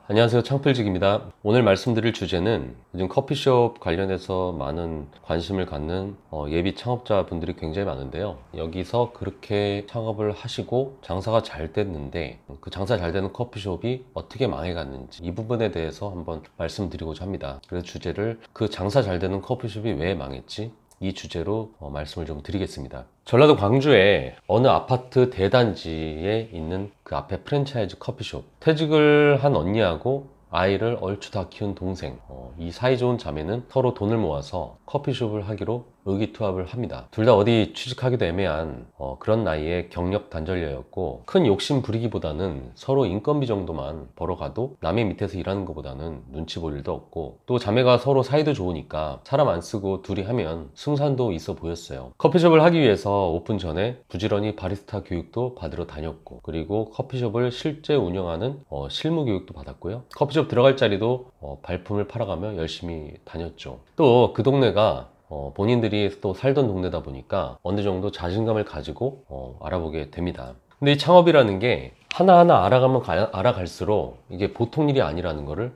안녕하세요, 창필직입니다. 오늘 말씀드릴 주제는 요즘 커피숍 관련해서 많은 관심을 갖는 예비 창업자분들이 굉장히 많은데요. 여기서 그렇게 창업을 하시고 장사가 잘 됐는데 그 장사 잘 되는 커피숍이 어떻게 망해갔는지 이 부분에 대해서 한번 말씀드리고자 합니다. 그래서 주제를 그 장사 잘 되는 커피숍이 왜 망했지? 이 주제로 말씀을 좀 드리겠습니다. 전라도 광주에 어느 아파트 대단지에 있는 그 앞에 프랜차이즈 커피숍, 퇴직을 한 언니하고 아이를 얼추 다 키운 동생, 이 사이좋은 자매는 서로 돈을 모아서 커피숍을 하기로 의기투합을 합니다. 둘 다 어디 취직하기도 애매한 그런 나이에 경력 단절녀였고, 큰 욕심 부리기보다는 서로 인건비 정도만 벌어가도 남의 밑에서 일하는 것보다는 눈치 볼 일도 없고, 또 자매가 서로 사이도 좋으니까 사람 안 쓰고 둘이 하면 승산도 있어 보였어요. 커피숍을 하기 위해서 오픈 전에 부지런히 바리스타 교육도 받으러 다녔고, 그리고 커피숍을 실제 운영하는 실무 교육도 받았고요. 커피숍 들어갈 자리도 발품을 팔아가며 열심히 다녔죠. 또 그 동네가 본인들이 또 살던 동네다 보니까 어느 정도 자신감을 가지고 알아보게 됩니다. 근데 이 창업이라는 게 하나하나 알아갈수록 이게 보통 일이 아니라는 거를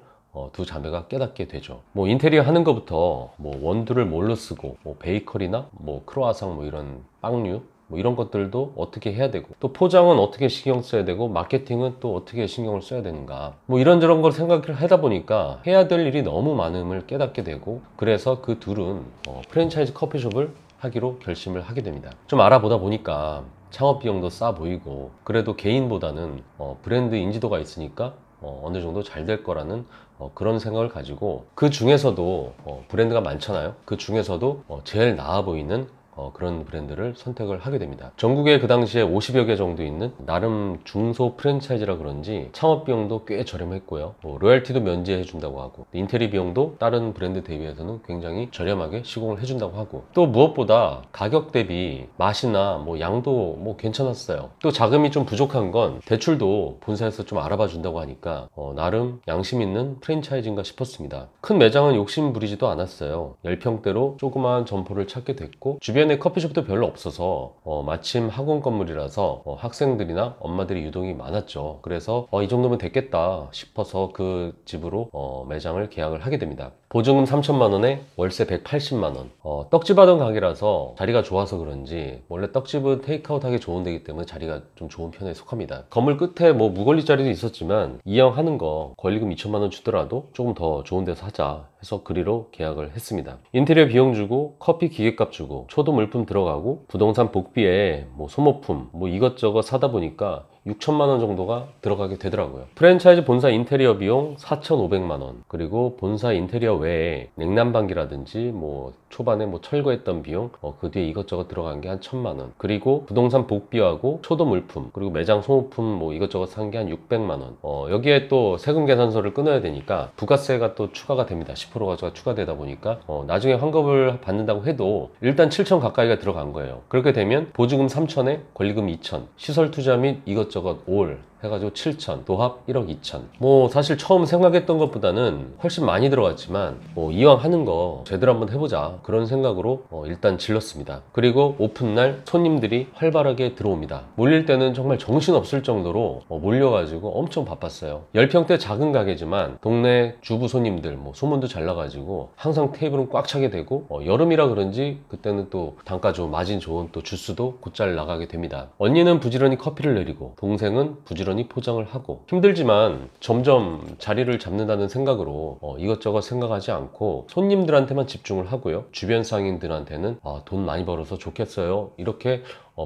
두 자매가 깨닫게 되죠. 뭐 인테리어 하는 것부터 뭐 원두를 뭘로 쓰고, 뭐 베이커리나 뭐 크로아상 뭐 이런 빵류 뭐 이런 것들도 어떻게 해야 되고, 또 포장은 어떻게 신경 써야 되고, 마케팅은 또 어떻게 신경을 써야 되는가, 뭐 이런저런 걸 생각을 하다 보니까 해야 될 일이 너무 많음을 깨닫게 되고, 그래서 그 둘은 프랜차이즈 커피숍을 하기로 결심을 하게 됩니다. 좀 알아보다 보니까 창업 비용도 싸 보이고, 그래도 개인보다는 브랜드 인지도가 있으니까 어느 정도 잘 될 거라는 그런 생각을 가지고, 그 중에서도 브랜드가 많잖아요. 그 중에서도 제일 나아 보이는 그런 브랜드를 선택을 하게 됩니다. 전국에 그 당시에 50여 개 정도 있는 나름 중소 프랜차이즈라 그런지 창업 비용도 꽤 저렴했고요. 로열티도 면제해 준다고 하고, 인테리어 비용도 다른 브랜드 대비해서는 굉장히 저렴하게 시공을 해준다고 하고, 또 무엇보다 가격 대비 맛이나 뭐 양도 뭐 괜찮았어요. 또 자금이 좀 부족한 건 대출도 본사에서 좀 알아봐 준다고 하니까 나름 양심 있는 프랜차이즈인가 싶었습니다. 큰 매장은 욕심 부리지도 않았어요. 10평대로 조그마한 점포를 찾게 됐고, 주변에 커피숍도 별로 없어서 마침 학원 건물이라서 학생들이나 엄마들이 유동이 많았죠. 그래서 이 정도면 됐겠다 싶어서 그 집으로 매장을 계약을 하게 됩니다. 보증금 3천만 원에 월세 180만 원. 떡집 하던 가게라서 자리가 좋아서 그런지, 원래 떡집은 테이크아웃 하기 좋은 데이기 때문에 자리가 좀 좋은 편에 속합니다. 건물 끝에 뭐 무권리 자리도 있었지만 이왕 하는 거 권리금 2천만 원 주더라도 조금 더 좋은 데서 하자 해서 그리로 계약을 했습니다. 인테리어 비용 주고, 커피 기계값 주고, 초도 물품 들어가고, 부동산 복비에 뭐 소모품 뭐 이것저것 사다 보니까 6천만 원 정도가 들어가게 되더라고요. 프랜차이즈 본사 인테리어 비용 4,500만 원, 그리고 본사 인테리어 외에 냉난방기라든지 뭐 초반에 뭐 철거했던 비용, 그 뒤에 이것저것 들어간 게 한 1,000만 원, 그리고 부동산 복비하고 초도 물품, 그리고 매장 소모품 뭐 이것저것 산 게 한 600만 원. 여기에 또 세금 계산서를 끊어야 되니까 부가세가 또 추가가 됩니다. 10%가 추가되다 보니까 나중에 환급을 받는다고 해도 일단 7천 가까이가 들어간 거예요. 그렇게 되면 보증금 3천에 권리금 2천, 시설 투자 및 이것저것 올 해가지고 7천, 도합 1억 2천. 뭐 사실 처음 생각했던 것보다는 훨씬 많이 들어갔지만 이왕 하는 거 제대로 한번 해보자, 그런 생각으로 일단 질렀습니다. 그리고 오픈날 손님들이 활발하게 들어옵니다. 몰릴 때는 정말 정신없을 정도로 몰려가지고 엄청 바빴어요. 10평대 작은 가게지만 동네 주부 손님들 뭐 소문도 잘 나가지고 항상 테이블은 꽉 차게 되고, 여름이라 그런지 그때는 또 단가 좋은 마진 좋은 또 주스도 곧잘 나가게 됩니다. 언니는 부지런히 커피를 내리고, 동생은 부지런히 포장을 하고, 힘들지만 점점 자리를 잡는다는 생각으로 이것저것 생각하지 않고 손님들한테만 집중을 하고요. 주변 상인들한테는 돈 많이 벌어서 좋겠어요, 이렇게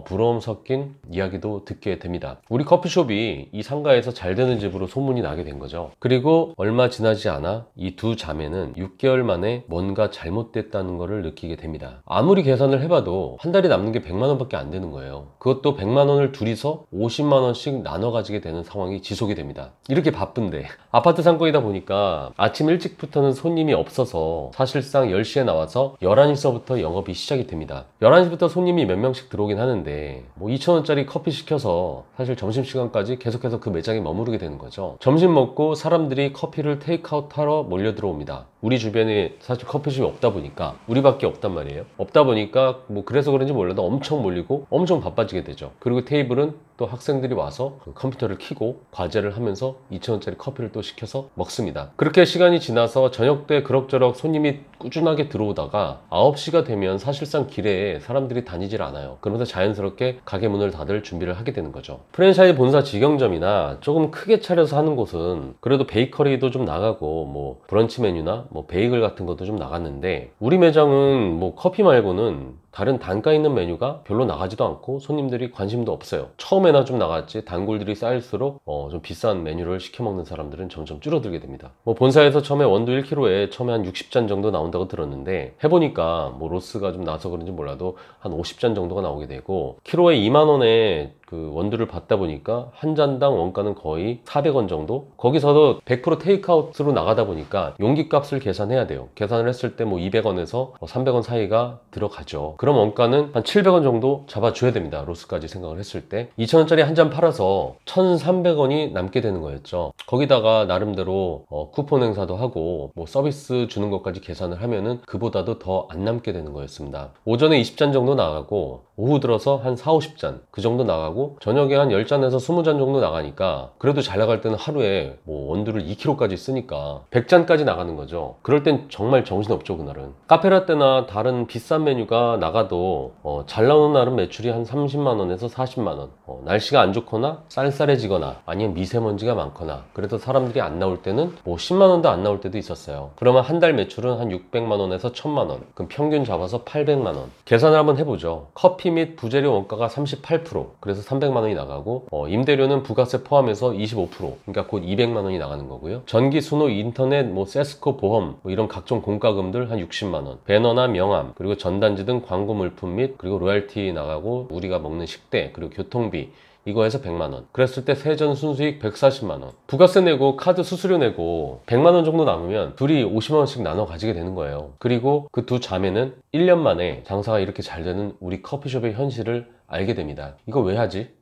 부러움 섞인 이야기도 듣게 됩니다. 우리 커피숍이 이 상가에서 잘 되는 집으로 소문이 나게 된 거죠. 그리고 얼마 지나지 않아 이 두 자매는 6개월 만에 뭔가 잘못됐다는 것을 느끼게 됩니다. 아무리 계산을 해봐도 한 달에 남는 게 100만 원밖에 안 되는 거예요. 그것도 100만 원을 둘이서 50만 원씩 나눠 가지게 되는 상황이 지속이 됩니다. 이렇게 바쁜데 아파트 상권이다 보니까 아침 일찍부터는 손님이 없어서 사실상 10시에 나와서 11시서부터 영업이 시작이 됩니다. 11시부터 손님이 몇 명씩 들어오긴 하는데 되는데 뭐 2,000원짜리 커피 시켜서 사실 점심시간까지 계속해서 그 매장에 머무르게 되는 거죠. 점심 먹고 사람들이 커피를 테이크아웃 하러 몰려 들어옵니다. 우리 주변에 사실 커피숍이 없다 보니까, 우리밖에 없단 말이에요. 없다 보니까 뭐 그래서 그런지 몰라도 엄청 몰리고 엄청 바빠지게 되죠. 그리고 테이블은 또 학생들이 와서 그 컴퓨터를 켜고 과제를 하면서 2,000원짜리 커피를 또 시켜서 먹습니다. 그렇게 시간이 지나서 저녁 때 그럭저럭 손님이 꾸준하게 들어오다가 9시가 되면 사실상 길에 사람들이 다니질 않아요. 그러면서 자연스럽게 가게 문을 닫을 준비를 하게 되는 거죠. 프랜차이즈 본사 직영점이나 조금 크게 차려서 하는 곳은 그래도 베이커리도 좀 나가고 뭐 브런치 메뉴나 뭐 베이글 같은 것도 좀 나갔는데, 우리 매장은 뭐 커피 말고는 다른 단가 있는 메뉴가 별로 나가지도 않고 손님들이 관심도 없어요. 처음에나 좀 나갔지 단골들이 쌓일수록 좀 비싼 메뉴를 시켜 먹는 사람들은 점점 줄어들게 됩니다. 뭐 본사에서 처음에 원두 1kg에 처음에 한 60잔 정도 나온다고 들었는데, 해보니까 뭐 로스가 좀 나서 그런지 몰라도 한 50잔 정도가 나오게 되고, 키로에 2만원에 그 원두를 받다 보니까 한 잔당 원가는 거의 400원 정도? 거기서도 100% 테이크아웃으로 나가다 보니까 용기 값을 계산해야 돼요. 계산을 했을 때 뭐 200원에서 300원 사이가 들어가죠. 그럼 원가는 한 700원 정도 잡아줘야 됩니다. 로스까지 생각을 했을 때 2,000원짜리 한 잔 팔아서 1,300원이 남게 되는 거였죠. 거기다가 나름대로 쿠폰 행사도 하고 뭐 서비스 주는 것까지 계산을 하면은 그보다도 더 안 남게 되는 거였습니다. 오전에 20잔 정도 나가고 오후 들어서 한 4, 50잔 그 정도 나가고 저녁에 한 10잔에서 20잔 정도 나가니까, 그래도 잘 나갈 때는 하루에 뭐 원두를 2kg까지 쓰니까 100잔까지 나가는 거죠. 그럴 땐 정말 정신없죠. 그날은 카페라떼나 다른 비싼 메뉴가 나가도 잘 나오는 날은 매출이 한 30만원에서 40만원, 날씨가 안 좋거나 쌀쌀해지거나 아니면 미세먼지가 많거나 그래서 사람들이 안 나올 때는 뭐 10만원도 안 나올 때도 있었어요. 그러면 한 달 매출은 한 600만원에서 1000만원, 그럼 평균 잡아서 800만원. 계산을 한번 해보죠. 커피 및 부재료 원가가 38%, 그래서 300만원이 나가고 임대료는 부가세 포함해서 25%, 그러니까 곧 200만원이 나가는 거고요. 전기, 수노, 인터넷, 뭐 세스코 보험, 뭐 이런 각종 공과금들 한 60만원, 배너나 명함, 그리고 전단지 등 광고 물품 및 그리고 로얄티 나가고, 우리가 먹는 식대, 그리고 교통비, 이거 해서 100만원. 그랬을 때 세전 순수익 140만원. 부가세 내고 카드 수수료 내고 100만원 정도 남으면 둘이 50만원씩 나눠 가지게 되는 거예요. 그리고 그 두 자매는 1년 만에 장사가 이렇게 잘 되는 우리 커피숍의 현실을 알게 됩니다. 이거 왜 하지?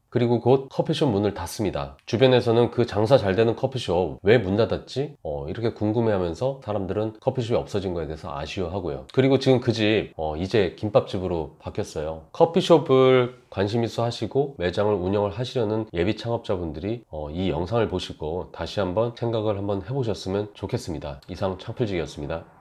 그리고 곧 커피숍 문을 닫습니다. 주변에서는 그 장사 잘 되는 커피숍 왜 문 닫았지? 이렇게 궁금해하면서 사람들은 커피숍이 없어진 거에 대해서 아쉬워하고요. 그리고 지금 그 집 이제 김밥집으로 바뀌었어요. 커피숍을 관심 있어 하시고 매장을 운영을 하시려는 예비 창업자분들이 이 영상을 보시고 다시 한번 생각을 한번 해보셨으면 좋겠습니다. 이상 창풀직이었습니다.